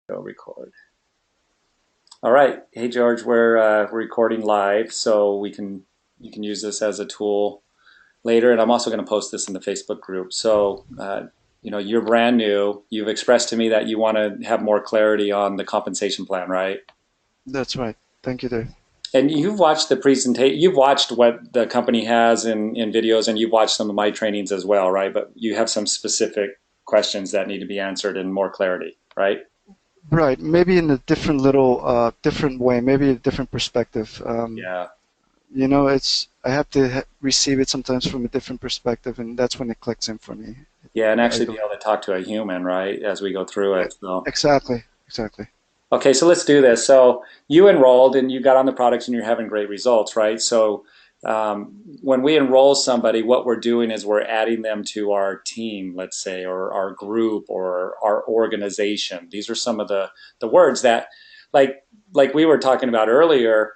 Go record. All right. Hey George, we're recording live, so you can use this as a tool later, and I'm also going to post this in the Facebook group. So you're brand new. You've expressed to me that you want to have more clarity on the compensation plan, right? That's right. Thank you, Dave. And you've watched the presentation. You've watched what the company has in videos, and you've watched some of my trainings as well, right? But you have some specific questions that need to be answered in more clarity, right? Right. Maybe in a different little, different way, maybe a different perspective. Yeah. It's I have to receive it sometimes from a different perspective, and that's when it clicks in for me. Yeah, and I actually be believe. able to talk to a human, right, as we go through it. So, Exactly. Exactly. okay, so let's do this. So you enrolled and you got on the products and you're having great results, right? So when we enroll somebody, what we're doing is we're adding them to our team, let's say, or our group or our organization. These are some of the words that, like like we were talking about earlier,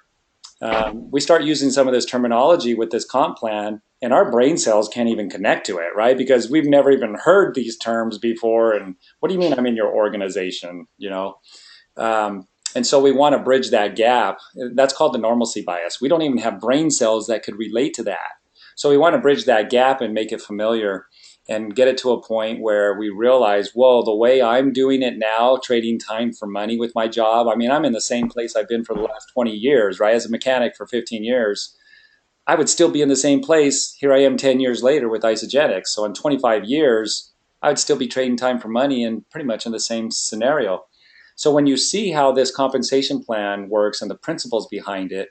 we start using some of this terminology with this comp plan, and our brain cells can't even connect to it, right? Because we've never even heard these terms before. And what do you mean I'm in your organization? And so we want to bridge that gap. That's called the normalcy bias. We don't even have brain cells that could relate to that. So we want to bridge that gap and make it familiar and get it to a point where we realize, whoa, the way I'm doing it now, trading time for money with my job. I mean, I'm in the same place I've been for the last 20 years, right? As a mechanic for 15 years, I would still be in the same place. Here I am 10 years later with Isagenix. So in 25 years, I would still be trading time for money and pretty much in the same scenario. So when you see how this compensation plan works and the principles behind it,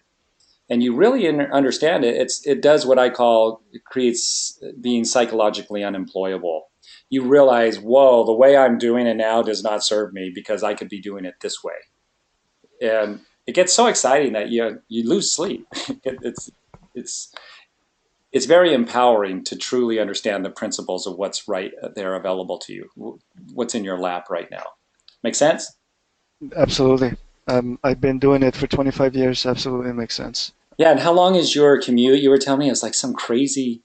and you really understand it, it does what I call it creates being psychologically unemployable. You realize, whoa, the way I'm doing it now does not serve me because I could be doing it this way, and it gets so exciting that you lose sleep. it's it's it's very empowering to truly understand the principles of what's right there available to you, what's in your lap right now. Make sense? Absolutely. I've been doing it for 25 years. Absolutely makes sense. Yeah. And how long is your commute? You were telling me it's like some crazy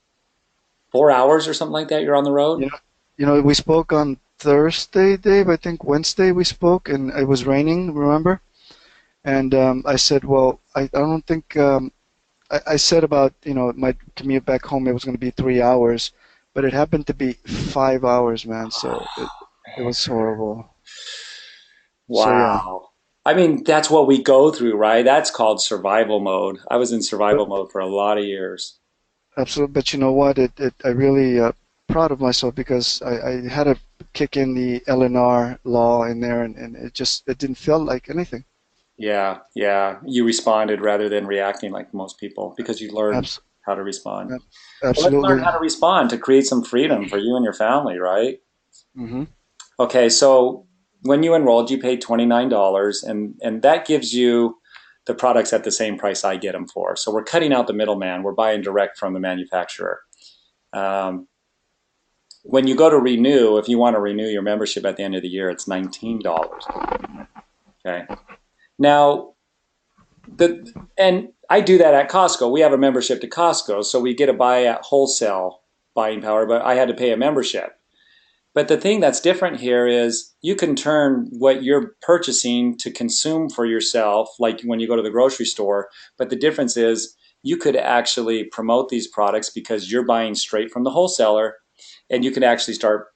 4 hours or something like that. You're on the road. You know, we spoke on Thursday, Dave. I think Wednesday we spoke, and it was raining. Remember? And I said, well, I don't think I said about, my commute back home, it was going to be 3 hours, but it happened to be 5 hours, man. So it was horrible. So yeah, Wow. I mean, that's what we go through, right? That's called survival mode. I was in but survival mode for a lot of years. absolutely. But you know what? I really proud of myself because I had to kick in the LNR law in there, and it didn't feel like anything. Yeah, yeah. You responded rather than reacting like most people because you learned Abs how to respond. Well, let's learn Absolutely. how to respond to create some freedom for you and your family, right? Hmm. Okay, so when you enrolled, you paid $29, and that gives you the products at the same price I get them for. So we're cutting out the middleman. We're buying direct from the manufacturer. Um, when you go to renew, if you want to renew your membership at the end of the year, it's $19. Okay. Now, and I do that at Costco. We have a membership to Costco, so we get a buy at wholesale buying power, but I had to pay a membership. But the thing that's different here is you can turn what you're purchasing to consume for yourself, like when you go to the grocery store. But the difference is you could actually promote these products because you're buying straight from the wholesaler, and you can actually start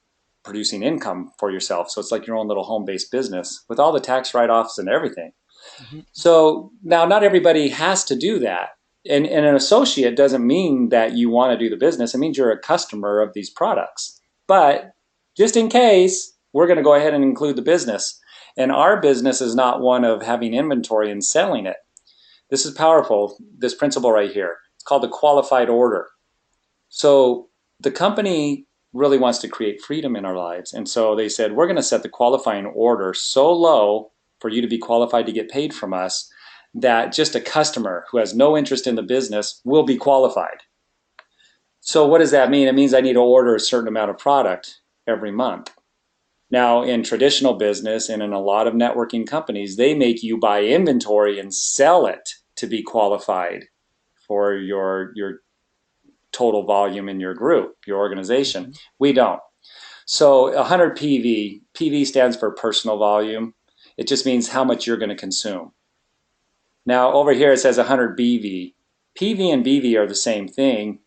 producing income for yourself. So it's like your own little home based business with all the tax write offs and everything. Hmm. So now not everybody has to do that. And an associate doesn't mean that you want to do the business. It means you're a customer of these products. But just in case, we're going to go ahead and include the business. And our business is not one of having inventory and selling it. This is powerful, this principle right here. It's called the qualified order. So the company really wants to create freedom in our lives. And so they said, we're going to set the qualifying order so low for you to be qualified to get paid from us that just a customer who has no interest in the business will be qualified. So what does that mean? It means I need to order a certain amount of product every month. Now, in traditional business and in a lot of networking companies, they make you buy inventory and sell it to be qualified for your total volume in your group, your organization. Hmm. We don't. So 100 PV, PV stands for personal volume. It just means how much you're going to consume. Now over here it says 100 BV. PV and BV are the same thing,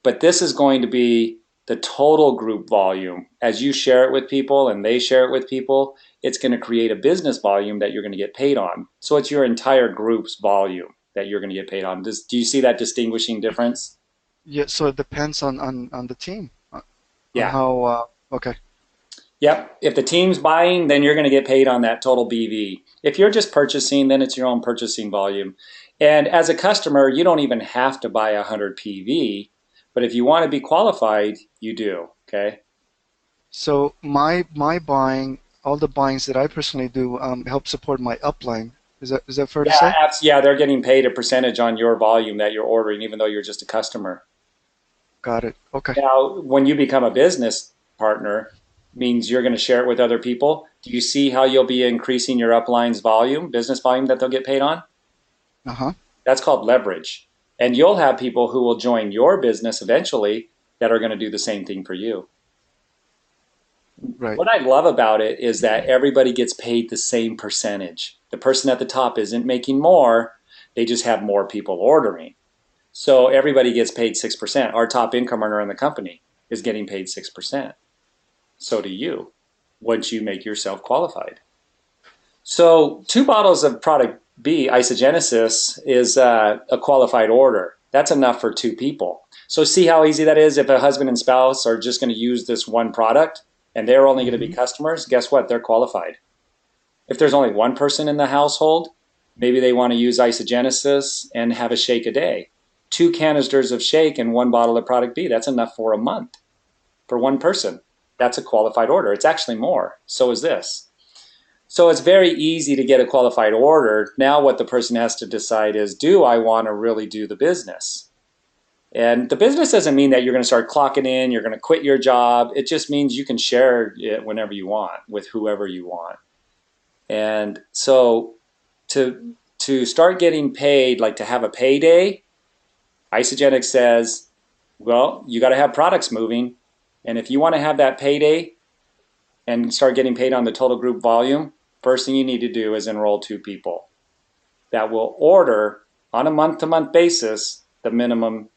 but this is going to be the total group volume. As you share it with people and they share it with people, it's going to create a business volume that you're going to get paid on. So it's your entire group's volume that you're going to get paid on. Do you see that distinguishing difference? Yeah, so it depends on the team, on Yeah. how, okay. Yep. If the team's buying, then you're going to get paid on that total BV. If you're just purchasing, then it's your own purchasing volume. And as a customer, you don't even have to buy 100 PV, but if you want to be qualified, you do. Okay. So my buying, all the buyings that I personally do, help support my upline. Is that fair to say? Yeah, they're getting paid a percentage on your volume that you're ordering, even though you're just a customer. Got it. Okay. Now, when you become a business partner, means you're going to share it with other people. Do you see how you'll be increasing your upline's volume, business volume that they'll get paid on? Uh-huh. That's called leverage. And you'll have people who will join your business eventually that are going to do the same thing for you. Right. What I love about it is that everybody gets paid the same percentage. The person at the top isn't making more, they just have more people ordering. So everybody gets paid 6%. Our top income earner in the company is getting paid 6%. So do you, once you make yourself qualified. So 2 bottles of product B, Isagenesis, is a qualified order. That's enough for 2 people. So see how easy that is if a husband and spouse are just going to use this one product and they're only going to be Hmm. customers, guess what? They're qualified. If there's only one person in the household, maybe they want to use Isagenesis and have a shake a day. 2 canisters of shake and 1 bottle of product B, that's enough for a month for one person. That's a qualified order. It's actually more. So is this. So it's very easy to get a qualified order. Now what the person has to decide is, do I want to really do the business? And the business doesn't mean that you're going to start clocking in, you're going to quit your job. It just means you can share it whenever you want with whoever you want. And so to start getting paid, like to have a payday, Isagenix says, well, you got to have products moving. And if you want to have that payday and start getting paid on the total group volume, first thing you need to do is enroll 2 people that will order on a month-to-month basis the minimum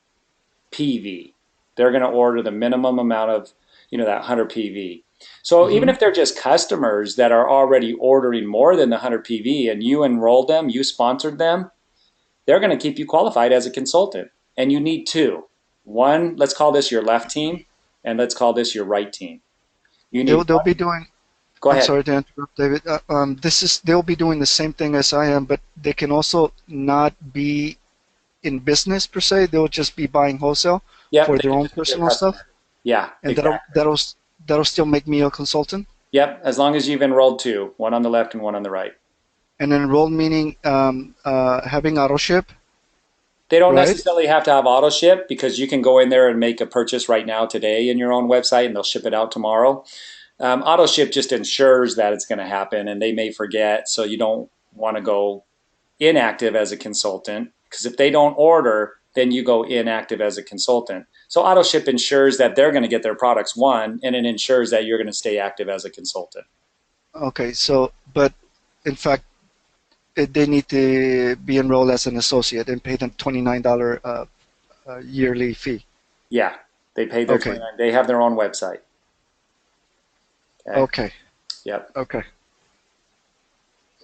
PV. They're going to order the minimum amount of, that 100 PV. So even Hmm. if they're just customers that are already ordering more than the 100 PV and you enrolled them, you sponsored them, they're going to keep you qualified as a consultant. And you need 2. One, let's call this your left team, and let's call this your right team. You need They'll one. be doing. Go I'm ahead. sorry to interrupt, David. They'll be doing the same thing as I am, but they can also not be in business per se. They'll just be buying wholesale Yep, for they their can own just be a personal stuff, customer. Yeah, and exactly. that'll still make me a consultant. Yep, as long as you've enrolled 2, one on the left and one on the right. And enrolled meaning having auto ship, They don't right? necessarily have to have auto ship because you can go in there and make a purchase right now today in your own website and they'll ship it out tomorrow. Auto ship just ensures that it's going to happen and they may forget, so you don't want to go inactive as a consultant because if they don't order, then you go inactive as a consultant. So auto ship ensures that they're going to get their products one, and it ensures that you're going to stay active as a consultant. Okay, so but in fact they need to be enrolled as an associate and pay them $29 yearly fee. Yeah, they paid their Okay, 29. They have their own website. Okay. okay, Yep. okay.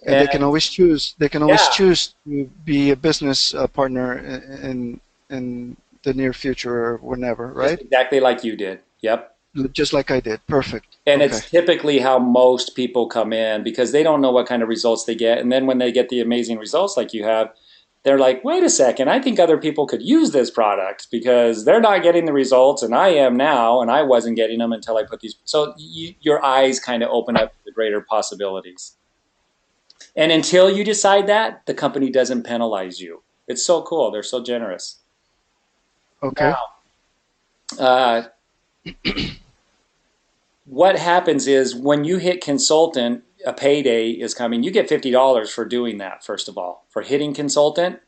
And And they can always choose. They can always yeah, choose to be a business partner in the near future or whenever, just right? exactly like you did. Yep. Just like I did. Perfect. And Okay. it's typically how most people come in because they don't know what kind of results they get. And then when they get the amazing results like you have, they're like, wait a second, I think other people could use this product because they're not getting the results and I am now, and I wasn't getting them until I put these. So your eyes kind of open up to the greater possibilities. And until you decide that, the company doesn't penalize you. It's so cool. They're so generous. Okay. Now, uh, what happens is when you hit consultant, a payday is coming. You get $50 for doing that, first of all, for hitting consultant.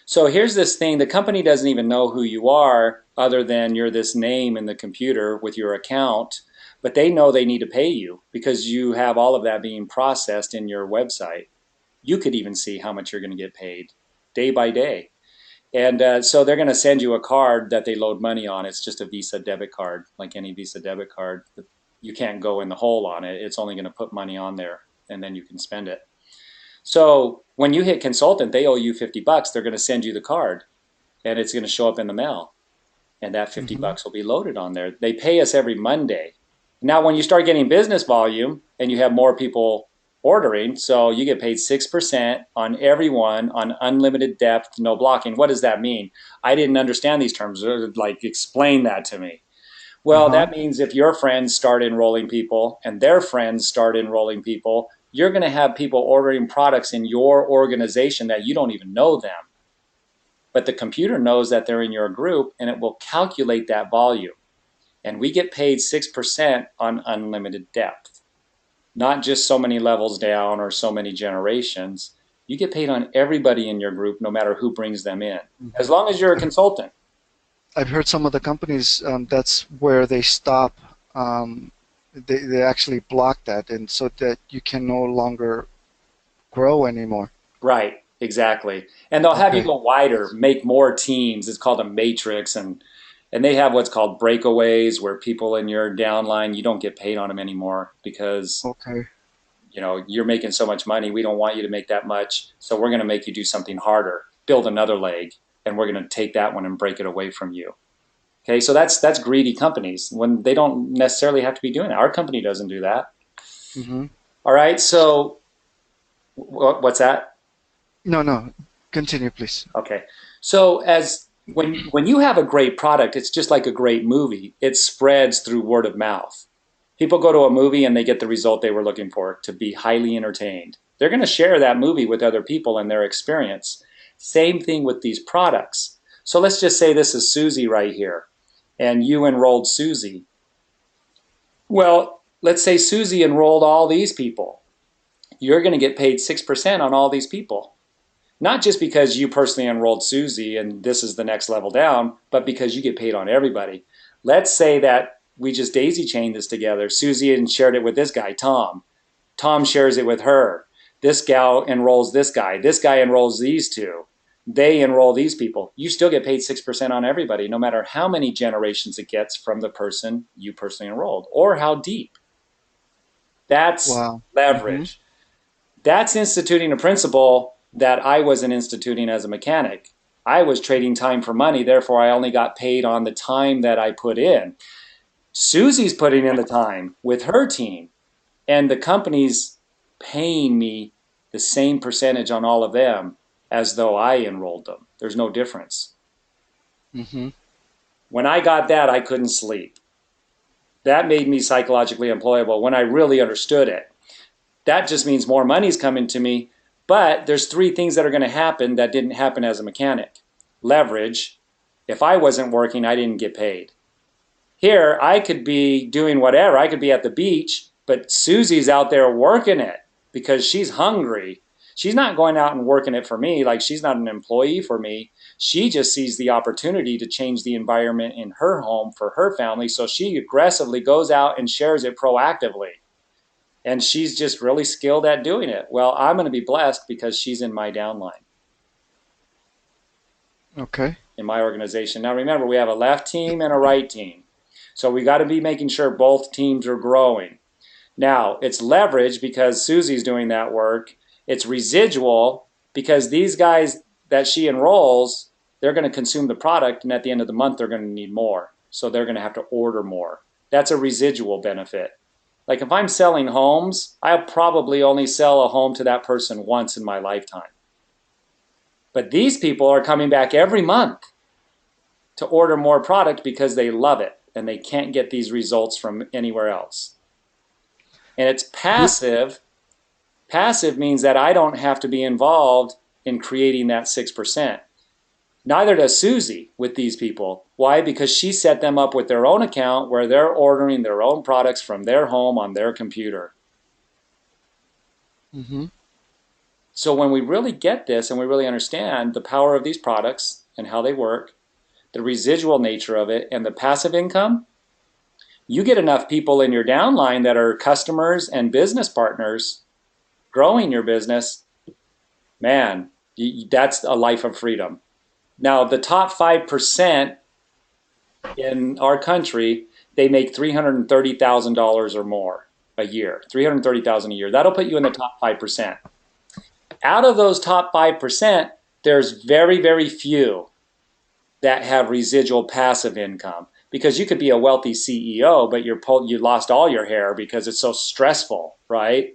So here's this thing, the company doesn't even know who you are other than you're this name in the computer with your account. but they know they need to pay you because you have all of that being processed in your website. You could even see how much you're going to get paid day by day. And so they're going to send you a card that they load money on. It's just a Visa debit card, like any Visa debit card. You can't go in the hole on it. It's only going to put money on there, and then you can spend it. So when you hit consultant, they owe you 50 bucks. They're going to send you the card, and it's going to show up in the mail. And that 50 Mm-hmm. bucks will be loaded on there. They pay us every Monday. Now, when you start getting business volume and you have more people ordering, so you get paid 6% on everyone on unlimited depth, no blocking. What does that mean? I didn't understand these terms. Like, explain that to me. Well, Uh-huh. that means if your friends start enrolling people and their friends start enrolling people, you're going to have people ordering products in your organization that you don't even know them. But the computer knows that they're in your group and it will calculate that volume. And we get paid 6% on unlimited depth, not just so many levels down or so many generations. You get paid on everybody in your group, no matter who brings them in, Mm-hmm. as long as you're a consultant. I've heard some of the companies that's where they stop. Um, they actually block that, and so that you can no longer grow anymore. Right, exactly. And they'll have you Okay. go wider, make more teams. It's called a matrix, and they have what's called breakaways where people in your downline, you don't get paid on them anymore because Okay. you're making so much money. We don't want you to make that much, so we're going to make you do something harder, build another leg, and we're going to take that one and break it away from you. Okay, so that's greedy companies when they don't necessarily have to be doing that. Our company doesn't do that. Mm-hmm. All right, so what's that? No, no. Continue, please. Okay. So as when you have a great product, it's just like a great movie. It spreads through word of mouth. People go to a movie and they get the result they were looking for, to be highly entertained. They're going to share that movie with other people and their experience. Same thing with these products. So let's just say this is Susie right here, and you enrolled Susie. Well, let's say Susie enrolled all these people. You're going to get paid 6% on all these people. Not just because you personally enrolled Susie and this is the next level down, but because you get paid on everybody. Let's say that we just daisy chained this together. Susie and shared it with this guy, Tom. Tom shares it with her. This gal enrolls this guy. This guy enrolls these two. They enroll these people. You still get paid 6% on everybody, no matter how many generations it gets from the person you personally enrolled or how deep. That's Wow. Mm-hmm. leverage. That's instituting a principle that I wasn't instituting as a mechanic. I was trading time for money, therefore I only got paid on the time that I put in. Susie's putting in the time with her team, and the company's paying me the same percentage on all of them as though I enrolled them. There's no difference. Mm-hmm. When I got that, I couldn't sleep. That made me psychologically employable when I really understood it. That just means more money's coming to me. But there's three things that are going to happen that didn't happen as a mechanic. Leverage. If I wasn't working, I didn't get paid. Here, I could be doing whatever. I could be at the beach, but Susie's out there working it because she's hungry. She's not going out and working it for me. Like, she's not an employee for me. She just sees the opportunity to change the environment in her home for her family. So she aggressively goes out and shares it proactively, and she's just really skilled at doing it. Well, I'm going to be blessed because she's in my downline, Okay. in my organization. Now, remember, we have a left team and a right team. So we got to be making sure both teams are growing. Now, it's leverage because Susie's doing that work. It's residual because these guys that she enrolls, they're going to consume the product, and at the end of the month, they're going to need more. So they're going to have to order more. That's a residual benefit. Like, if I'm selling homes, I'll probably only sell a home to that person once in my lifetime. But these people are coming back every month to order more product because they love it and they can't get these results from anywhere else. And it's Would passive. Passive means that I don't have to be involved in creating that 6%. Neither does Susie with these people. Why? Because she set them up with their own account where they're ordering their own products from their home on their computer. mm-hmm. So when we really get this and we really understand the power of these products and how they work, the residual nature of it, and the passive income, You get enough people in your downline that are customers and business partners growing your business, man, that's a life of freedom. Now, the top 5% in our country, they make $330,000 or more a year, 330,000 a year. That'll put you in the top 5%. Out of those top 5%, there's very, very few that have residual passive income, because you could be a wealthy CEO, but you lost all your hair because it's so stressful, right?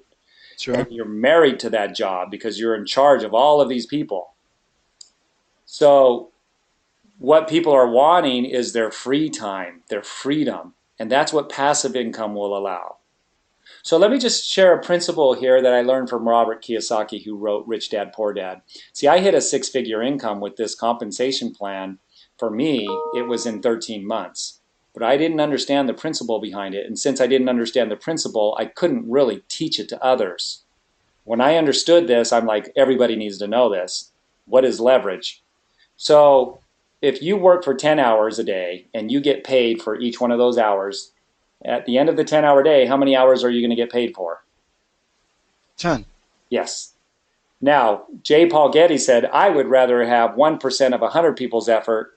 Sure. And you're married to that job because you're in charge of all of these people. So what people are wanting is their free time, their freedom, and that's what passive income will allow. So let me just share a principle here that I learned from Robert Kiyosaki, who wrote Rich Dad, Poor Dad. See, I hit a 6-figure income with this compensation plan. For me, it was in 13 months, but I didn't understand the principle behind it. And since I didn't understand the principle, I couldn't really teach it to others. When I understood this, I'm like, everybody needs to know this. What is leverage? So if you work for 10 hours a day and you get paid for each one of those hours, at the end of the 10-hour day, how many hours are you going to get paid for? 10. Yes. Now, J. Paul Getty said, I would rather have 1% of 100 people's effort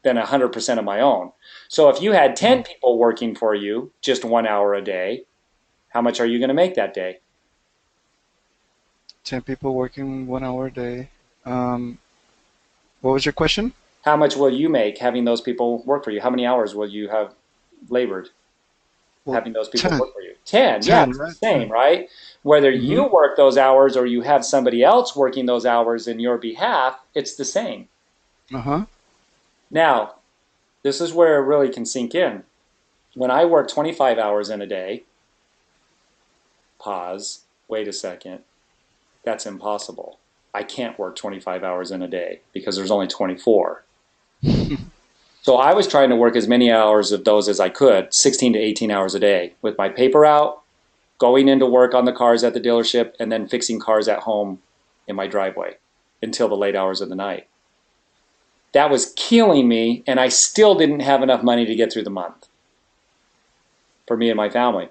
than 100% of my own. So if you had 10 people working for you just 1 hour a day, how much are you going to make that day? 10 people working 1 hour a day. What was your question? How much will you make having those people work for you? How many hours will you have labored Well, having those people 10. work for you? 10. Yeah, 10, it's the right? same, right? Whether Mm-hmm. you work those hours or you have somebody else working those hours in your behalf, it's the same. Uh-huh. Now, this is where it really can sink in. When I work 25 hours in a day, pause, wait a second, that's impossible. I can't work 25 hours in a day because there's only 24. So I was trying to work as many hours of those as I could, 16 to 18 hours a day, with my paper out, going into work on the cars at the dealership, and then fixing cars at home in my driveway until the late hours of the night. That was killing me, and I still didn't have enough money to get through the month for me and my family.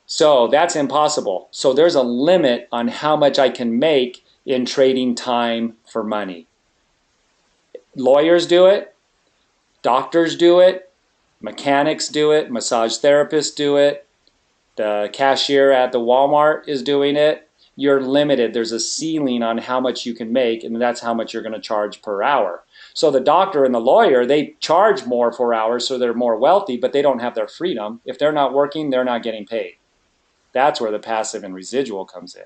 So that's impossible. So there's a limit on how much I can make in trading time for money. Lawyers do it, doctors do it, mechanics do it, massage therapists do it, the cashier at the Walmart is doing it. You're limited. There's a ceiling on how much you can make, and that's how much you're going to charge per hour. So the doctor and the lawyer, they charge more for hours, so they're more wealthy, but they don't have their freedom. If they're not working, they're not getting paid. That's where the passive and residual comes in.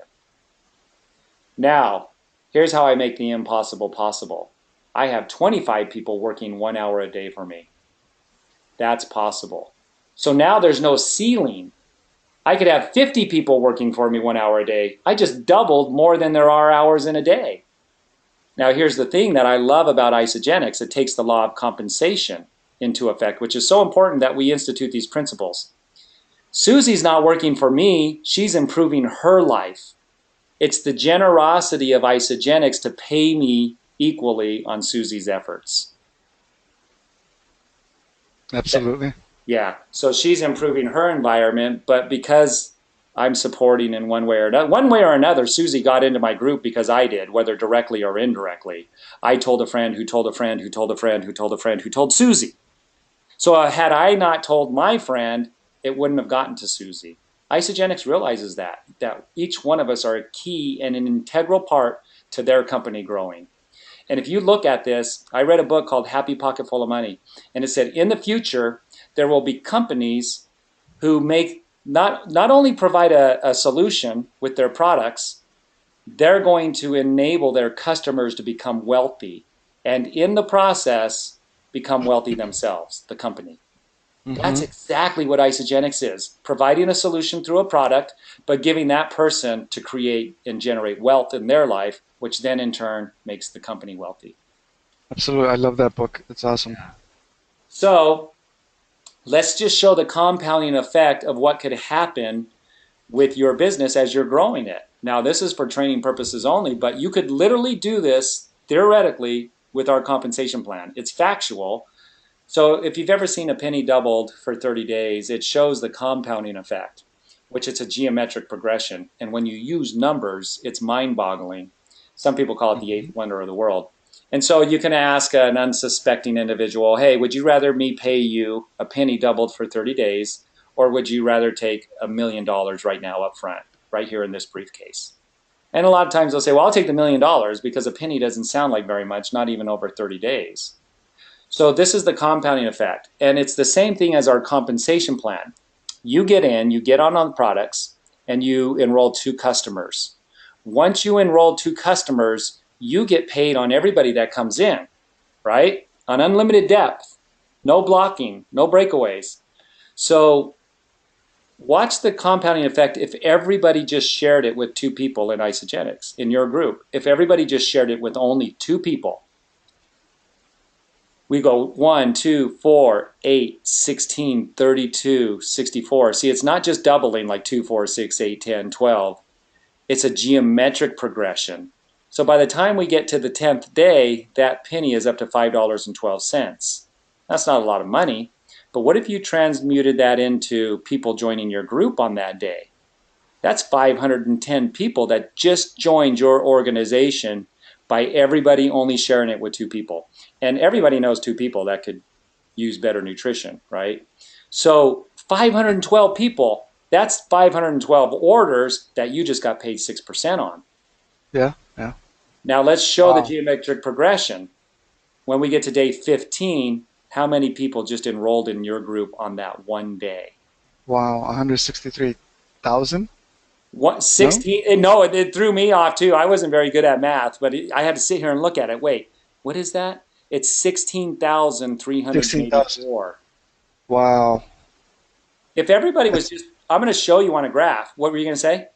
Now, here's how I make the impossible possible. I have 25 people working 1 hour a day for me. That's possible. So now there's no ceiling. I could have 50 people working for me 1 hour a day. I just doubled more than there are hours in a day. Now here's the thing that I love about Isagenix. It takes the law of compensation into effect, which is so important that we institute these principles. Susie's not working for me. She's improving her life. It's the generosity of Isagenix to pay me equally on Susie's efforts. Absolutely. Yeah, so she's improving her environment, but because I'm supporting in one way or another, Susie got into my group because I did, whether directly or indirectly. I told a friend who told a friend who told a friend who told a friend who told Susie. So had I not told my friend, it wouldn't have gotten to Susie. Isagenix realizes that each one of us are a key and an integral part to their company growing. And if you look at this, I read a book called Happy Pocket Full of Money, and it said in the future, there will be companies who make not only provide a solution with their products, they're going to enable their customers to become wealthy, and in the process, become wealthy themselves, the company. That's Mm-hmm. exactly what Isagenix is, providing a solution through a product, but giving that person to create and generate wealth in their life, which then in turn makes the company wealthy. Absolutely. I love that book. It's awesome. So let's just show the compounding effect of what could happen with your business as you're growing it. Now, this is for training purposes only, but you could literally do this theoretically with our compensation plan. It's factual. So if you've ever seen a penny doubled for 30 days, it shows the compounding effect, which it's a geometric progression. And when you use numbers, it's mind-boggling. Some people call it the eighth Mhm. wonder of the world. And so you can ask an unsuspecting individual, hey, would you rather me pay you a penny doubled for 30 days, or would you rather take $1 million right now up front, right here in this briefcase? And a lot of times they'll say, well, I'll take the $1 million because a penny doesn't sound like very much, not even over 30 days. So this is the compounding effect. And it's the same thing as our compensation plan. You get in, you get on the products, and you enroll 2 customers. Once you enroll 2 customers, you get paid on everybody that comes in, right? On unlimited depth, no blocking, no breakaways. So watch the compounding effect if everybody just shared it with 2 people in Isagenix in your group. If everybody just shared it with only 2 people, we go 1, 2, 4, 8, 16, 32, 64. See, it's not just doubling like 2, 4, 6, 8, 10, 12. It's a geometric progression. So by the time we get to the 10th day, that penny is up to $5.12. That's not a lot of money. But what if you transmuted that into people joining your group on that day? That's 510 people that just joined your organization by everybody only sharing it with 2 people. And everybody knows 2 people that could use better nutrition, right? So 512 people, that's 512 orders that you just got paid 6% on. Yeah, yeah. Now let's show the Wow. geometric progression. When we get to day 15, how many people just enrolled in your group on that one day? Wow, 163,000? What, No? 16? No, it threw me off too. I wasn't very good at math, but I had to sit here and look at it. Wait, what is that? It's 16,000. 16,384. Wow. If everybody was That's just, I'm going to show you on a graph. What were you going to say?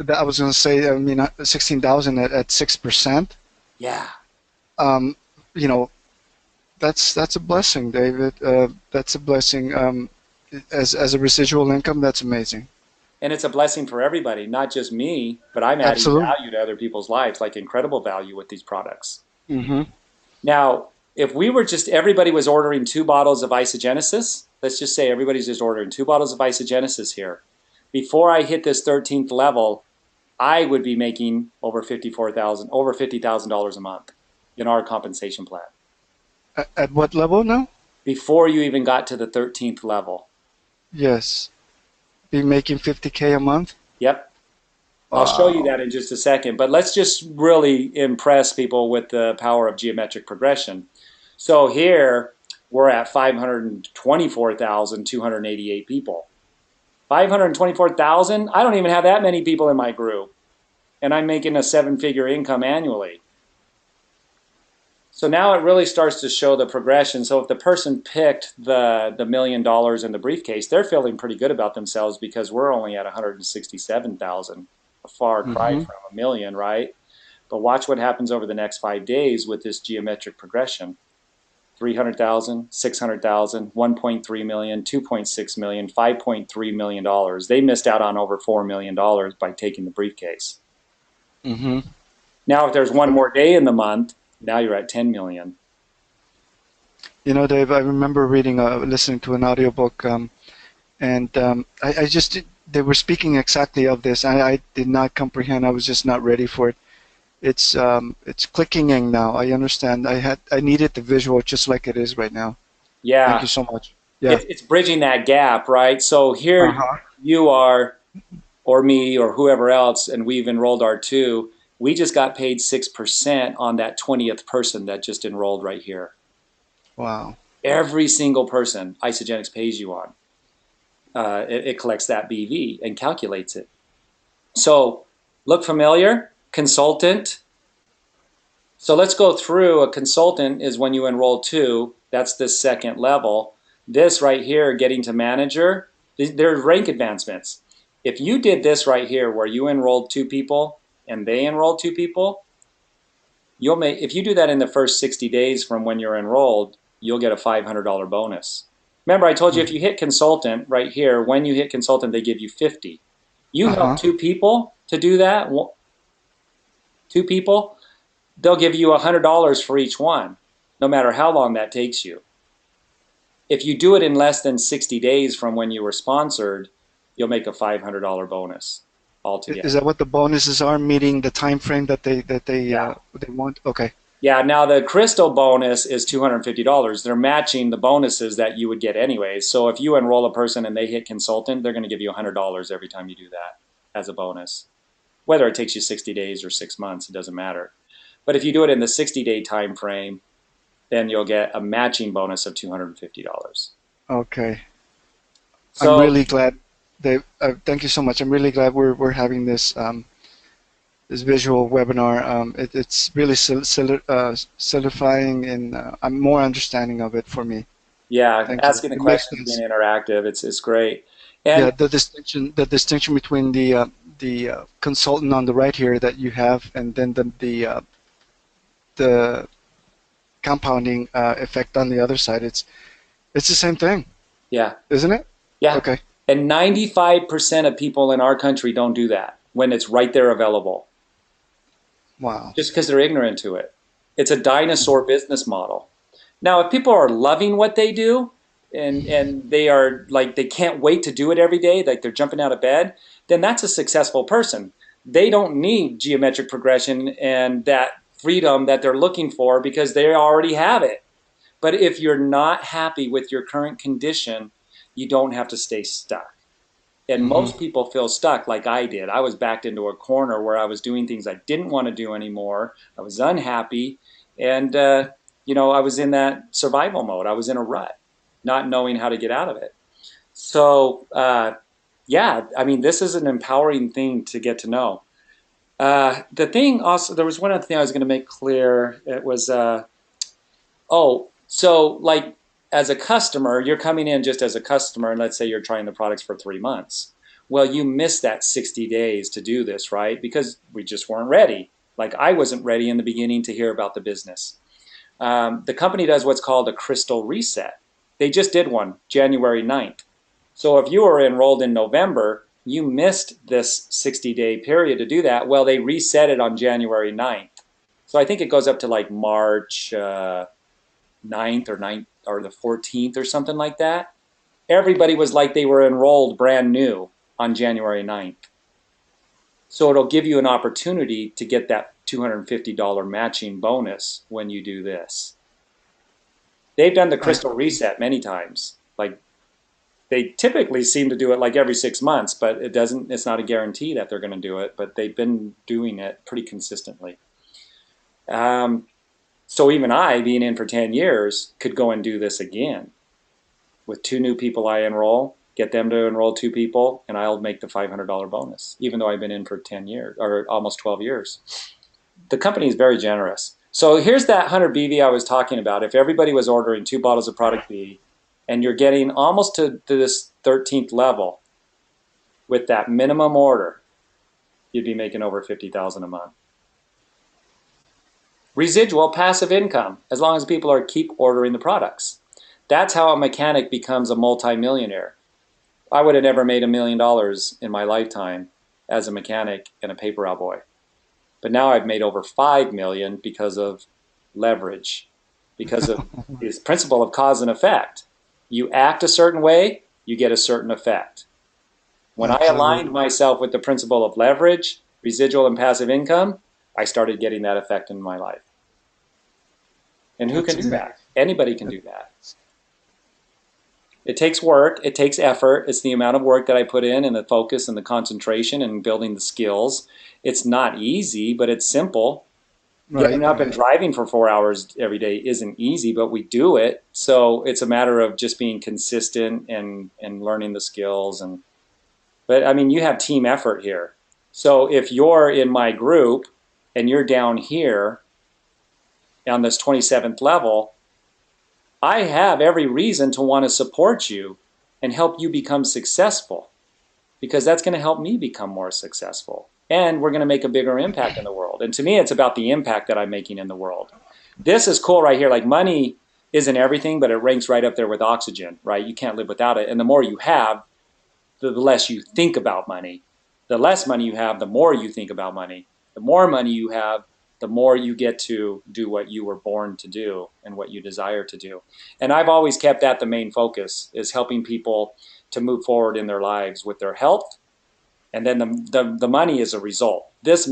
I was going to say, I mean, 16,000 at 6%. Yeah. Um, you know, that's a blessing, David. That's a blessing. As a residual income, that's amazing. And it's a blessing for everybody, not just me, but I'm adding Absolutely. value to other people's lives, like incredible value with these products. Mm-hmm. Now, if we were just, everybody was ordering 2 bottles of Isagenesis, let's just say everybody's just ordering 2 bottles of Isagenesis here. Before I hit this 13th level, I would be making over $50,000 a month in our compensation plan At what level now? before you even got to the 13th level. Yes. Be making 50K a month? Yep. I'll show you Wow. that in just a second, but let's just really impress people with the power of geometric progression. So here we're at 524,288 people. 524,000? I don't even have that many people in my group, and I'm making a 7-figure income annually. So now it really starts to show the progression. So if the person picked the $1 million in the briefcase, they're feeling pretty good about themselves because we're only at 167,000, a far cry Mm-hmm. from a million, right? But watch what happens over the next 5 days with this geometric progression. 300,000, 600,000, 1.3 million, 2.6 million, $5.3 million. They missed out on over $4 million by taking the briefcase. Mm-hmm. Now, if there's one more day in the month, now you're at 10 million. You know, Dave, I remember listening to an audiobook, and I just they were speaking exactly of this. I did not comprehend. I was just not ready for it. It's clicking in now. I understand. I needed the visual just like it is right now. Thank Yeah, you so much. Yeah. it's bridging that gap, right? So here Uh-huh. you are, or me, or whoever else, and we've enrolled our 2. We just got paid 6% on that 20th person that just enrolled right here. Wow. Every single person Isagenix pays you on. It collects that BV and calculates it. So look familiar? Consultant. So let's go through. A consultant is when you enroll 2. That's the second level. This right here, getting to manager, there's rank advancements. If you did this right here where you enrolled 2 people and they enrolled 2 people, you'll make, if you do that in the first 60 days from when you're enrolled, you'll get a $500 bonus. Remember, I told you if Mm. you hit consultant right here, when you hit consultant, they give you 50. You help Uh-huh. 2 people to do that, 2 people, they'll give you $100 for each one, no matter how long that takes you. If you do it in less than 60 days from when you were sponsored, you'll make a $500 bonus Is altogether. that what the bonuses are? Meeting the time frame that Yeah. they want? Okay. Yeah, now the crystal bonus is $250. They're matching the bonuses that you would get anyways. So if you enroll a person and they hit consultant, they're going to give you $100 every time you do that as a bonus. Whether it takes you 60 days or 6 months, it doesn't matter. But if you do it in the 60-day time frame, then you'll get a matching bonus of $250. Okay. I'm So really glad. Dave, thank you so much. I'm really glad we're having this visual webinar. It's really solidifying and I'm more understanding of it for me. yeah, Thank you. asking the It makes questions, being sense. interactive, it's great. Yeah, And the distinction between the consultant on the right here that you have, and then the compounding effect on the other side. It's the same thing, yeah, isn't it? yeah. Okay. And 95% of people in our country don't do that when it's right there available, Wow. just because they're ignorant to it. It's a dinosaur business model. Now, if people are loving what they do and they are like they can't wait to do it every day, like they're jumping out of bed, then that's a successful person. They don't need geometric progression and that freedom that they're looking for because they already have it. But if you're not happy with your current condition, you don't have to stay stuck. And Hmm. most people feel stuck like I did. I was backed into a corner where I was doing things I didn't want to do anymore. I was unhappy. And, I was in that survival mode. I was in a rut, not knowing how to get out of it. So, yeah, I mean, this is an empowering thing to get to know. The thing also, there was one other thing I was going to make clear. It was, oh, so like as a customer, you're coming in just as a customer, and let's say you're trying the products for 3 months. Well, you missed that 60 days to do this, right? Because we just weren't ready. Like I wasn't ready in the beginning to hear about the business. The company does what's called a crystal reset. They just did one January 9th. So if you were enrolled in November, you missed this 60-day period to do that. Well, they reset it on January 9th. So I think it goes up to like March 9th or the 14th or something like that. Everybody was like they were enrolled brand new on January 9th. So it'll give you an opportunity to get that $250 matching bonus when you do this. They've done the I crystal reset many times. Like they typically seem to do it like every 6 months, but it's not a guarantee that they're going to do it, but they've been doing it pretty consistently. Um, so even I, being in for 10 years, could go and do this again with two new people I enroll, get them to enroll two people, and I'll make the $500 bonus, even though I've been in for 10 years or almost 12 years. The company is very generous. So here's that 100 BV I was talking about. If everybody was ordering 2 bottles of product B and you're getting almost to this 13th level with that minimum order, you'd be making over 50,000 a month. Residual passive income, as long as people are keep ordering the products. That's how a mechanic becomes a multimillionaire. I would have never made $1 million in my lifetime as a mechanic and a paper route boy. But now I've made over 5 million because of leverage, because of this principle of cause and effect. You act a certain way, you get a certain effect. When I aligned absolutely. myself with the principle of leverage, residual and passive income, I started getting that effect in my life. And who That's can do amazing. that? Anybody can do that. It takes work, it takes effort. It's the amount of work that I put in and the focus and the concentration and building the skills. It's not easy, but it's simple. Right, Getting up and right. driving for 4 hours every day isn't easy, but we do it. So it's a matter of just being consistent and learning the skills. But I mean, you have team effort here. So if you're in my group and you're down here on this 27th level, I have every reason to want to support you and help you become successful because that's going to help me become more successful. And we're going to make a bigger impact in the world. And to me, it's about the impact that I'm making in the world. This is cool right here. Like money isn't everything, but it ranks right up there with oxygen, right? You can't live without it. And the more you have, the less you think about money. The less money you have, the more you think about money. The more money you have, the more you get to do what you were born to do and what you desire to do. And I've always kept that the main focus, is helping people to move forward in their lives with their health, and then the money is a result. This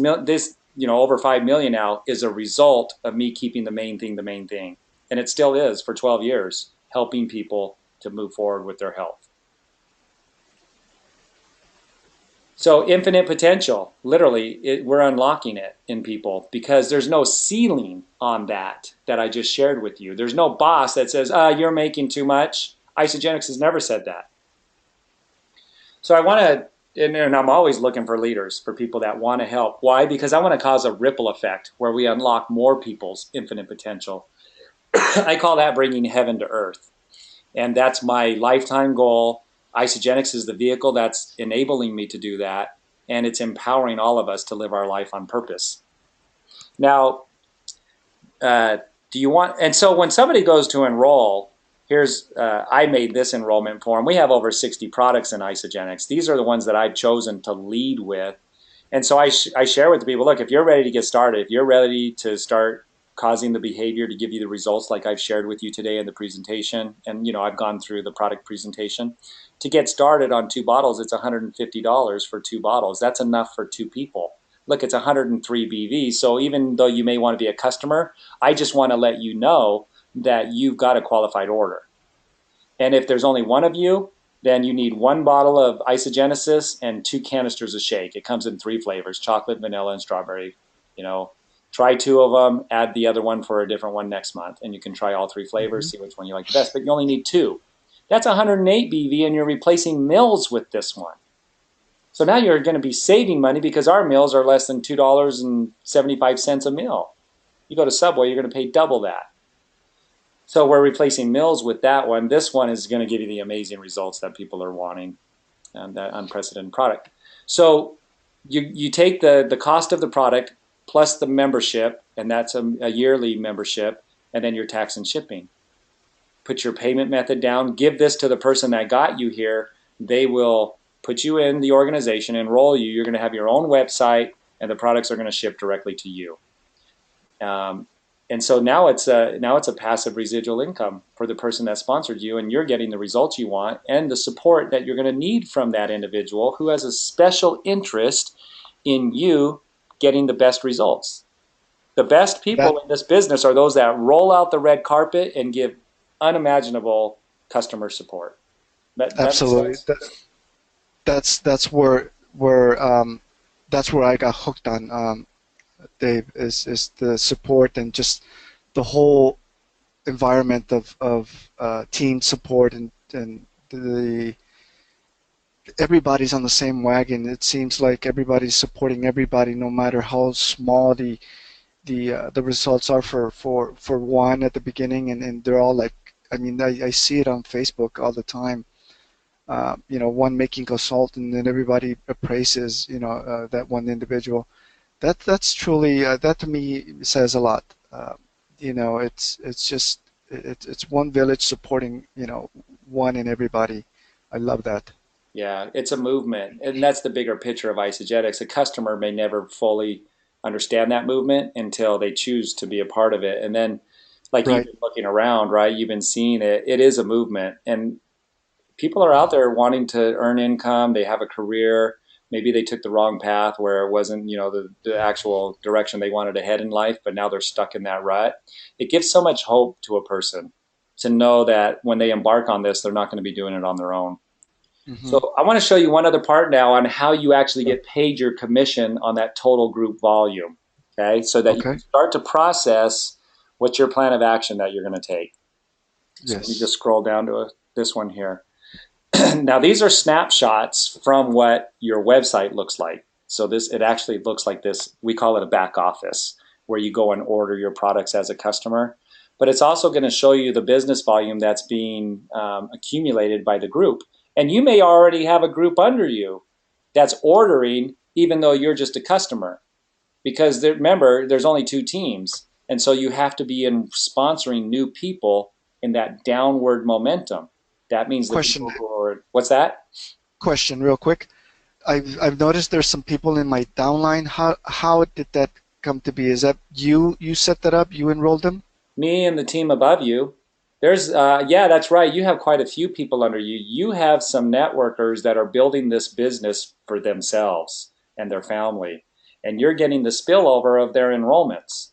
over 5 million now is a result of me keeping the main thing, and it still is for 12 years, helping people to move forward with their health. So infinite potential, literally, we're unlocking it in people because there's no ceiling on that I just shared with you. There's no boss that says, you're making too much. Isagenix has never said that. So I want to, and I'm always looking for leaders, for people that want to help. Why? Because I want to cause a ripple effect where we unlock more people's infinite potential. I call that bringing heaven to earth. And that's my lifetime goal. Isagenix is the vehicle that's enabling me to do that, and it's empowering all of us to live our life on purpose. Now, do you want, and so when somebody goes to enroll, I made this enrollment form. We have over 60 products in Isagenix. These are the ones that I've chosen to lead with. And so I share with the people, look, if you're ready to get started, if you're ready to start causing the behavior to give you the results like I've shared with you today in the presentation, and I've gone through the product presentation. To get started on 2 bottles, it's $150 for 2 bottles. That's enough for 2 people. Look, it's 103 BV, so even though you may want to be a customer, I just want to let you know that you've got a qualified order. And if there's only one of you, then you need 1 bottle of Isagenesis and 2 canisters of shake. It comes in 3 flavors, chocolate, vanilla, and strawberry. Try 2 of them, add the other one for a different one next month, and you can try all 3 flavors, see which one you like the best, but you only need 2. That's 108 BV, and you're replacing meals with this one. So now you're going to be saving money because our meals are less than $2.75 a meal. You go to Subway, you're going to pay double that. So we're replacing meals with that one. This one is going to give you the amazing results that people are wanting, and that unprecedented product. So you take the cost of the product plus the membership, and that's a yearly membership, and then your tax and shipping. Put your payment method down, give this to the person that got you here. They will put you in the organization, enroll you. You're going to have your own website, and the products are going to ship directly to you. And so now it's a passive residual income for the person that sponsored you, and you're getting the results you want and the support that you're going to need from that individual who has a special interest in you getting the best results. The best people in this business are those that roll out the red carpet and give unimaginable customer support. Absolutely. That's where I got hooked on, Dave, is the support and just the whole environment of team support, and everybody's on the same wagon. It seems like everybody's supporting everybody, no matter how small the results are for one at the beginning, and they're all like, I mean, I see it on Facebook all the time. One making a salt, and then everybody praises that one individual. That's truly, that to me says a lot. It's one village supporting one and everybody. I love that. Yeah, it's a movement, and that's the bigger picture of Isagenix. A customer may never fully understand that movement until they choose to be a part of it. And then, like, you've Right. been looking around, right? You've been seeing it. It is a movement, and people are out there wanting to earn income. They have a career. Maybe they took the wrong path where it wasn't, the actual direction they wanted to head in life, but now they're stuck in that rut. It gives so much hope to a person to know that when they embark on this, they're not going to be doing it on their own. Hmm. So I want to show you one other part now on how you actually get paid your commission on that total group volume, okay? So that you Okay. can start to process what's your plan of action that you're going to take. So let me Yes. just scroll down to this one here. Now these are snapshots from what your website looks like. So it actually looks like this. We call it a back office where you go and order your products as a customer. But it's also going to show you the business volume that's being accumulated by the group. And you may already have a group under you that's ordering even though you're just a customer. Because remember, there's only 2 teams. And so you have to be in sponsoring new people in that downward momentum. That means the Question. people who are, what's that? Question, real quick. I've noticed there's some people in my downline. How did that come to be? Is that you set that up? You enrolled them? Me and the team above you. Yeah, that's right. You have quite a few people under you. You have some networkers that are building this business for themselves and their family, and you're getting the spillover of their enrollments.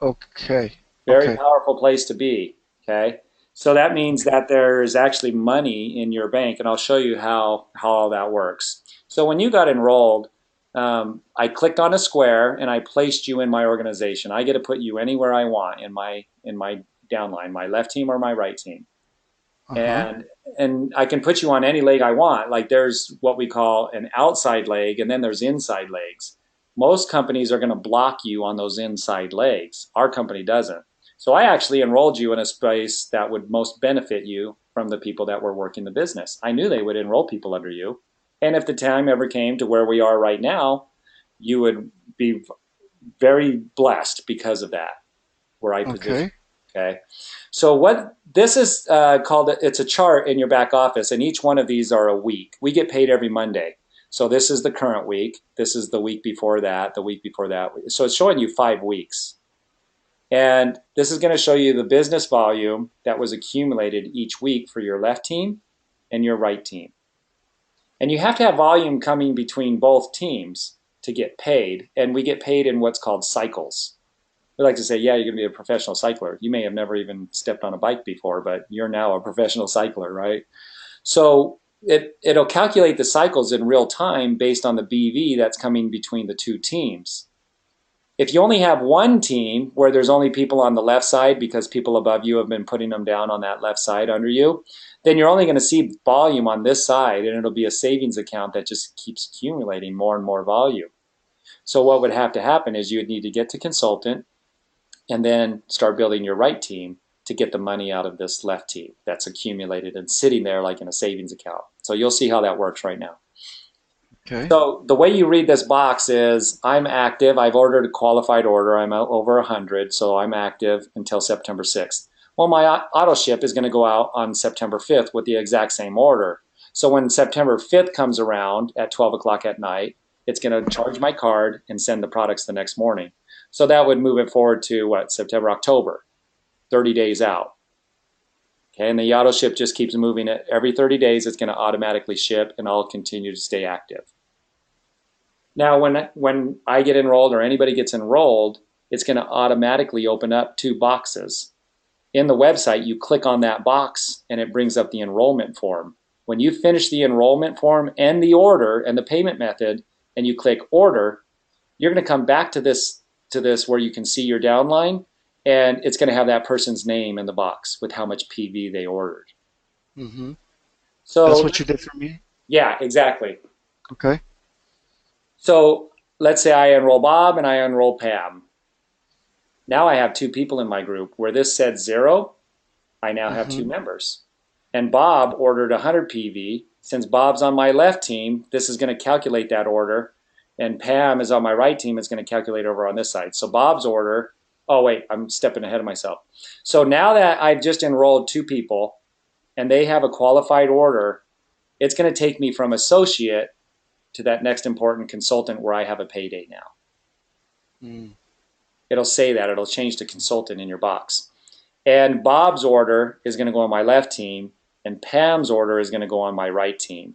Okay. Very Okay. powerful place to be. Okay. So that means Okay. that there's actually money in your bank, and I'll show you how all that works. So when you got enrolled, I clicked on a square and I placed you in my organization. I get to put you anywhere I want in my downline, my left team or my right team. Uh-huh. And I can put you on any leg I want. Like there's what we call an outside leg, and then there's inside legs. Most companies are going to block you on those inside legs. Our company doesn't. So I actually enrolled you in a space that would most benefit you from the people that were working the business. I knew they would enroll people under you. And if the time ever came to where we are right now, you would be very blessed because of that, where I position. Okay. Okay. So what this is called, it's a chart in your back office, and each one of these are a week. We get paid every Monday. So this is the current week. This is the week before that, the week before that. So it's showing you 5 weeks. And this is going to show you the business volume that was accumulated each week for your left team and your right team. And you have to have volume coming between both teams to get paid. And we get paid in what's called cycles. We like to say, yeah, you're going to be a professional cycler. You may have never even stepped on a bike before, but you're now a professional cycler, right? So it'll calculate the cycles in real time based on the BV that's coming between the two teams. If you only have one team where there's only people on the left side because people above you have been putting them down on that left side under you, then you're only going to see volume on this side, and it'll be a savings account that just keeps accumulating more and more volume. So what would have to happen is you would need to get to consultant and then start building your right team to get the money out of this left team that's accumulated and sitting there like in a savings account. So you'll see how that works right now. Okay. So the way you read this box is I'm active. I've ordered a qualified order. I'm out over 100, so I'm active until September 6th. Well, my auto ship is going to go out on September 5th with the exact same order. So when September 5th comes around at 12 o'clock at night, it's going to charge my card and send the products the next morning. So that would move it forward to what, September, October, 30 days out. Okay, and the auto ship just keeps moving it. Every 30 days, it's going to automatically ship, and I'll continue to stay active. Now, when I get enrolled or anybody gets enrolled, it's going to automatically open up two boxes. In the website, you click on that box, and it brings up the enrollment form. When you finish the enrollment form and the order and the payment method, and you click order, you're going to come back to this where you can see your downline, and it's going to have that person's name in the box with how much PV they ordered. Mm-hmm. That's So what you did for me? yeah, exactly. Okay. So let's say I enroll Bob and I enroll Pam. Now I have two people in my group. Where this said 0, I now have two Mm-hmm. members. And Bob ordered 100 PV. Since Bob's on my left team, this is going to calculate that order. And Pam is on my right team, it's going to calculate over on this side. So Bob's order, oh wait, I'm stepping ahead of myself. So now that I've just enrolled two people and they have a qualified order, it's going to take me from associate to that next important consultant where I have a payday now. Mm. It'll say that. It'll change to consultant in your box. And Bob's order is going to go on my left team, and Pam's order is going to go on my right team.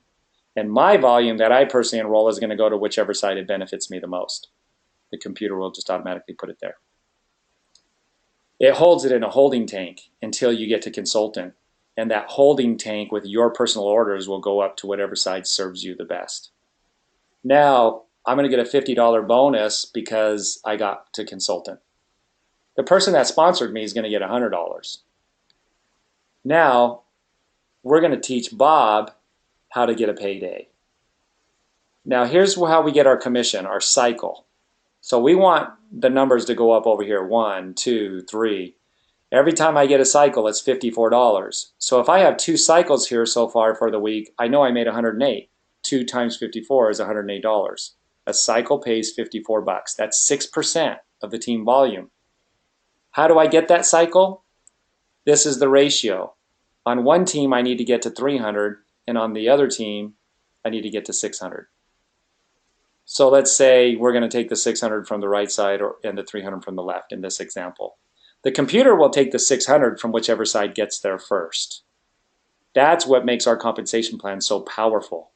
And my volume that I personally enroll is going to go to whichever side it benefits me the most. The computer will just automatically put it there. It holds it in a holding tank until you get to consultant. And that holding tank with your personal orders will go up to whatever side serves you the best. Now, I'm going to get a $50 bonus because I got to consultant. The person that sponsored me is going to get $100. Now, we're going to teach Bob how to get a payday. Now, here's how we get our commission, our cycle. So we want the numbers to go up over here, 1, 2, 3. Every time I get a cycle, it's $54. So if I have 2 cycles here so far for the week, I know I made 108. 2 times 54 is $108. A cycle pays 54 bucks. That's 6% of the team volume. How do I get that cycle? This is the ratio. On one team, I need to get to 300, and on the other team, I need to get to 600. So let's say we're going to take the 600 from the right side and the 300 from the left in this example. The computer will take the 600 from whichever side gets there first. That's what makes our compensation plan so powerful,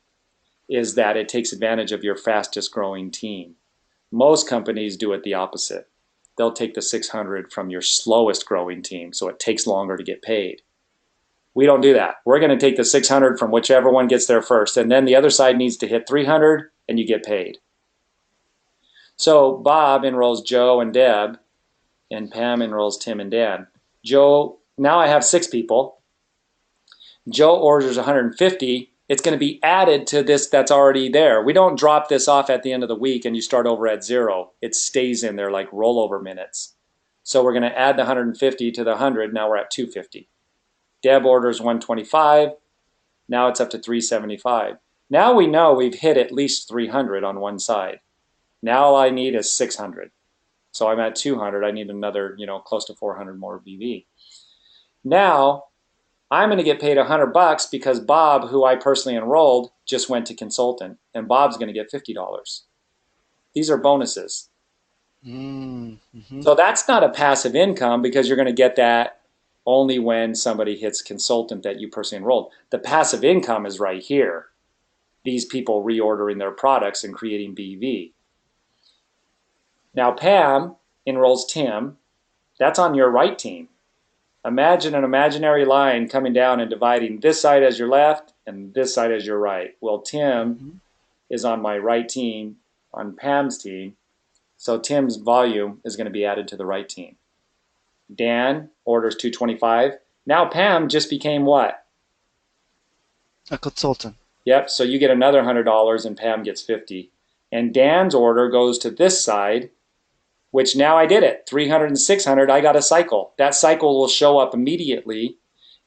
is that it takes advantage of your fastest growing team. Most companies do it the opposite. They'll take the 600 from your slowest growing team, so it takes longer to get paid. We don't do that. We're going to take the 600 from whichever one gets there first, and then the other side needs to hit 300 and you get paid. So Bob enrolls Joe and Deb, and Pam enrolls Tim and Dan. Joe, now I have 6 people. Joe orders 150. It's going to be added to this that's already there. We don't drop this off at the end of the week and you start over at 0. It stays in there like rollover minutes. So we're going to add the 150 to the 100. Now we're at 250. Deb orders 125. Now it's up to 375. Now we know we've hit at least 300 on one side. Now all I need is 600. So I'm at 200. I need another, close to 400 more BV. Now I'm going to get paid $100 because Bob, who I personally enrolled, just went to consultant, and Bob's going to get $50. These are bonuses. Mm-hmm. So that's not a passive income because you're going to get that only when somebody hits consultant that you personally enrolled. The passive income is right here. These people reordering their products and creating BV. Now Pam enrolls Tim. That's on your right team. Imagine an imaginary line coming down and dividing this side as your left and this side as your right. Well, Tim is on my right team, on Pam's team, so Tim's volume is going to be added to the right team. Dan orders 225. Now Pam just became what? A consultant. Yep, so you get another $100 and Pam gets 50. And Dan's order goes to this side, which now I did it. 300 and 600, I got a cycle. That cycle will show up immediately.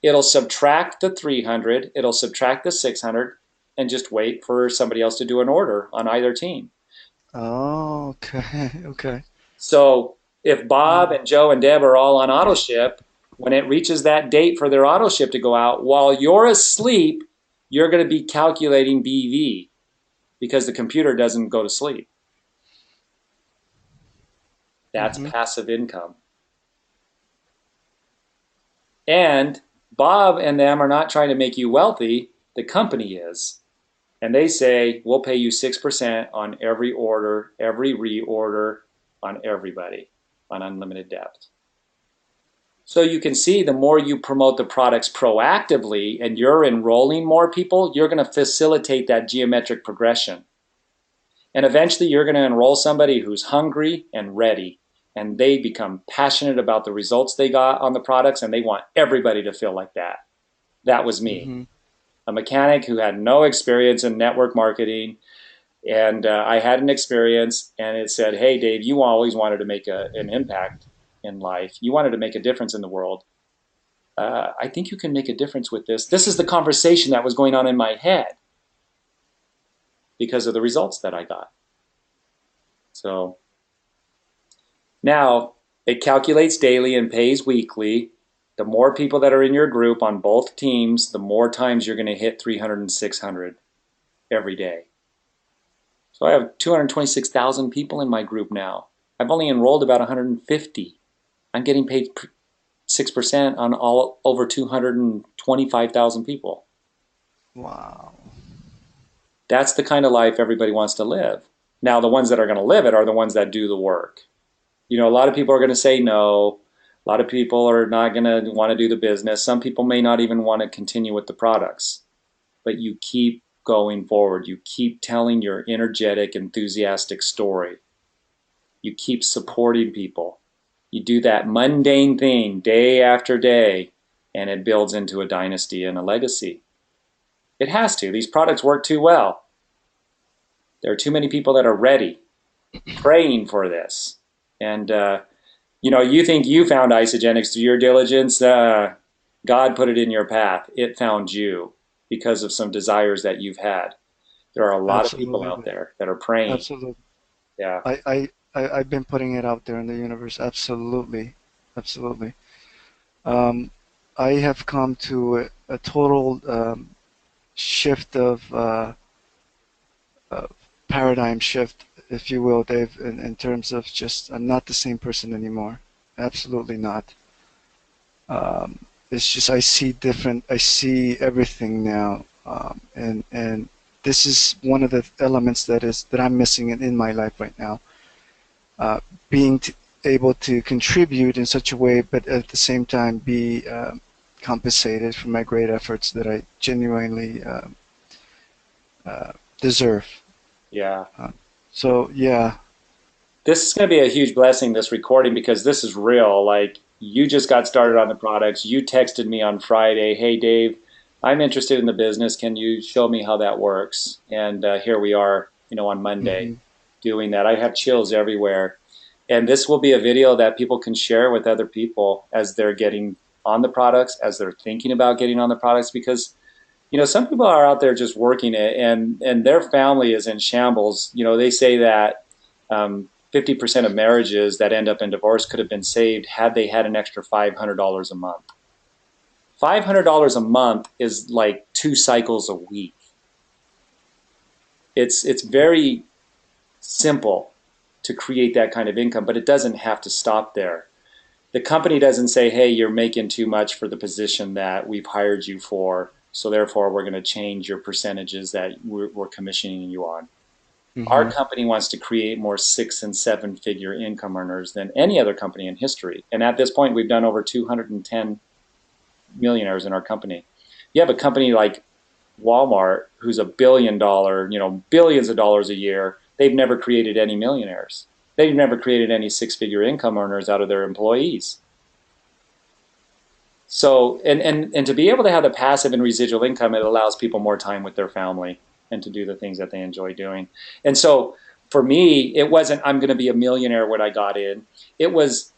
It'll subtract the 300, it'll subtract the 600, and just wait for somebody else to do an order on either team. Oh, okay, okay. So if Bob and Joe and Deb are all on auto ship, when it reaches that date for their auto ship to go out, while you're asleep, you're going to be calculating BV because the computer doesn't go to sleep. That's passive income. And Bob and them are not trying to make you wealthy. The company is. And they say, we'll pay you 6% on every order, every reorder, on everybody, on unlimited depth. So you can see the more you promote the products proactively and you're enrolling more people, you're going to facilitate that geometric progression. And eventually you're going to enroll somebody who's hungry and ready. And they become passionate about the results they got on the products, and they want everybody to feel like that. That was me. A mechanic who had no experience in network marketing, and I had an experience, and it said, hey, Dave, you always wanted to make an impact in life. You wanted to make a difference in the world. I think you can make a difference with this. This is the conversation that was going on in my head because of the results that I got. So now it calculates daily and pays weekly. The more people that are in your group on both teams, the more times you're going to hit 300 and 600 every day. So I have 226,000 people in my group now. I've only enrolled about 150. I'm getting paid 6% on all over 225,000 people. Wow. That's the kind of life everybody wants to live. Now, the ones that are going to live it are the ones that do the work. A lot of people are going to say no. A lot of people are not going to want to do the business. Some people may not even want to continue with the products. But you keep going forward. You keep telling your energetic, enthusiastic story. You keep supporting people. You do that mundane thing day after day, and it builds into a dynasty and a legacy. It has to. These products work too well. There are too many people that are ready, praying for this. And, you think you found Isagenix through your diligence. God put it in your path. It found you because of some desires that you've had. There are a lot of people out Absolutely. there that are praying. Absolutely. Yeah. I've been putting it out there in the universe. Absolutely. Absolutely. Um, I have come to a total shift of paradigm shift, if you will, Dave, in terms of just I'm not the same person anymore. Absolutely not. It's just I see different. I see everything now, and this is one of the elements that I'm missing in my life right now. Uh, being able to contribute in such a way, but at the same time be compensated for my great efforts that I genuinely uh, deserve. Yeah. Uh, so yeah. This is going to be a huge blessing, this recording, because this is real. Like, you just got started on the products. You texted me on Friday, hey, Dave, I'm interested in the business. Can you show me how that works? And here we are, on Monday Hmm. doing that. I have chills everywhere. And this will be a video that people can share with other people as they're getting on the products, as they're thinking about getting on the products, because some people are out there just working it, and their family is in shambles. They say that 50% of marriages that end up in divorce could have been saved had they had an extra $500 a month. $500 a month is like 2 cycles a week. It's very simple to create that kind of income, but it doesn't have to stop there. The company doesn't say, hey, you're making too much for the position that we've hired you for, so therefore we're going to change your percentages that we're commissioning you on. Our Hmm. company wants to create more 6 and 7 figure income earners than any other company in history. And at this point, we've done over 210 millionaires in our company. You have a company like Walmart, who's $1 billion, billions of dollars a year. They've never created any millionaires. They've never created any 6 figure income earners out of their employees. So, and to be able to have the passive and residual income, it allows people more time with their family and to do the things that they enjoy doing. And so for me, it wasn't, I'm going to be a millionaire when I got in. It was,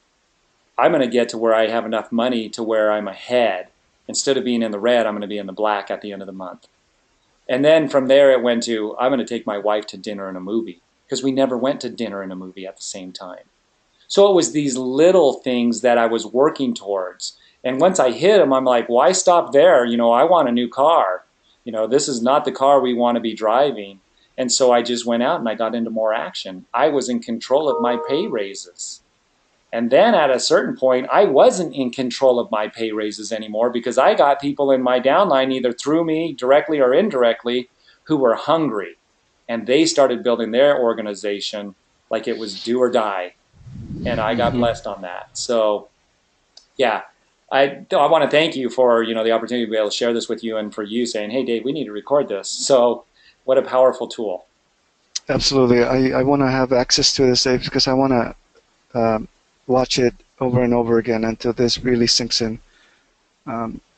I'm going to get to where I have enough money to where I'm ahead. Instead of being in the red, I'm going to be in the black at the end of the month. And then from there, it went to, I'm going to take my wife to dinner and a movie, because we never went to dinner and a movie at the same time. So it was these little things that I was working towards. And once I hit them, I'm like, why stop there? I want a new car. This is not the car we want to be driving. And so I just went out and I got into more action. I was in control of my pay raises. And then at a certain point, I wasn't in control of my pay raises anymore, because I got people in my downline, either through me directly or indirectly, who were hungry. And they started building their organization like it was do or die, and I got Hmm. blessed on that. So yeah, I want to thank you for the opportunity to be able to share this with you, and for you saying, hey, Dave, we need to record this. So what a powerful tool. Absolutely. I want to have access to this, Dave, because I want to watch it over and over again until this really sinks in.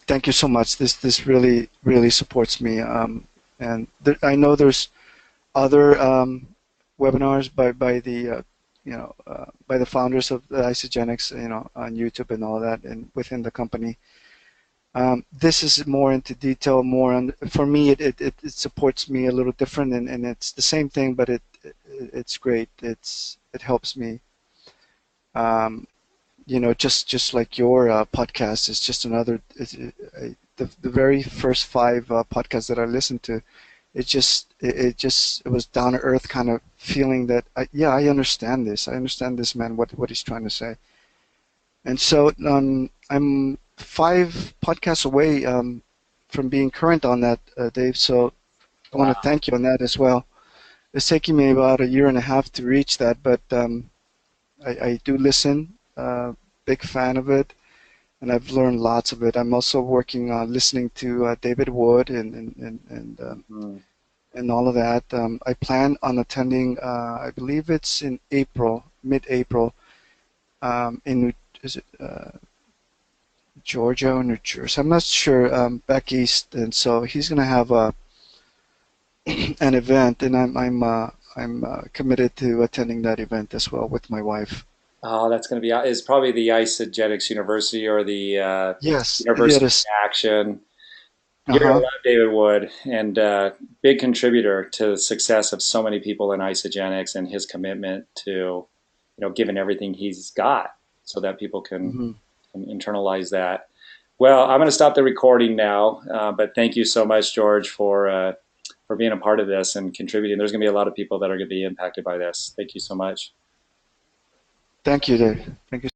Thank you so much. This really supports me. And I know there's other webinars by the by the founders of the Isagenix, on YouTube and all that, and within the company. This is more into detail, more on, for me, it supports me a little different, and it's the same thing, but it's great. It helps me. Um, just like your podcast is just another. The very first five podcasts that I listened to, it was down to earth kind of feeling that yeah, I understand this. I understand this man, what he's trying to say. And so I'm five podcasts away from being current on that, Dave. So I want to Wow. thank you on that as well. It's taking me about a year and a half to reach that, but I do listen. Big fan of it, and I've learned lots of it. I'm also working on listening to David Wood Mm-hmm. and all of that. I plan on attending. I believe it's in April, mid-April, in is it Georgia or New Jersey? I'm not sure. Back east, and so he's going to have an event, and I'm committed to attending that event as well with my wife. Oh, that's going to be is probably the Isagenix University, or the Yes, University yes. of Action. You're going to Uh-huh. love David Wood, and big contributor to the success of so many people in Isagenix, and his commitment to giving everything he's got so that people Hmm. can internalize that. Well, I'm going to stop the recording now, but thank you so much, George, for for being a part of this and contributing. There's going to be a lot of people that are going to be impacted by this. Thank you so much. Thank you, Dave. Thank you.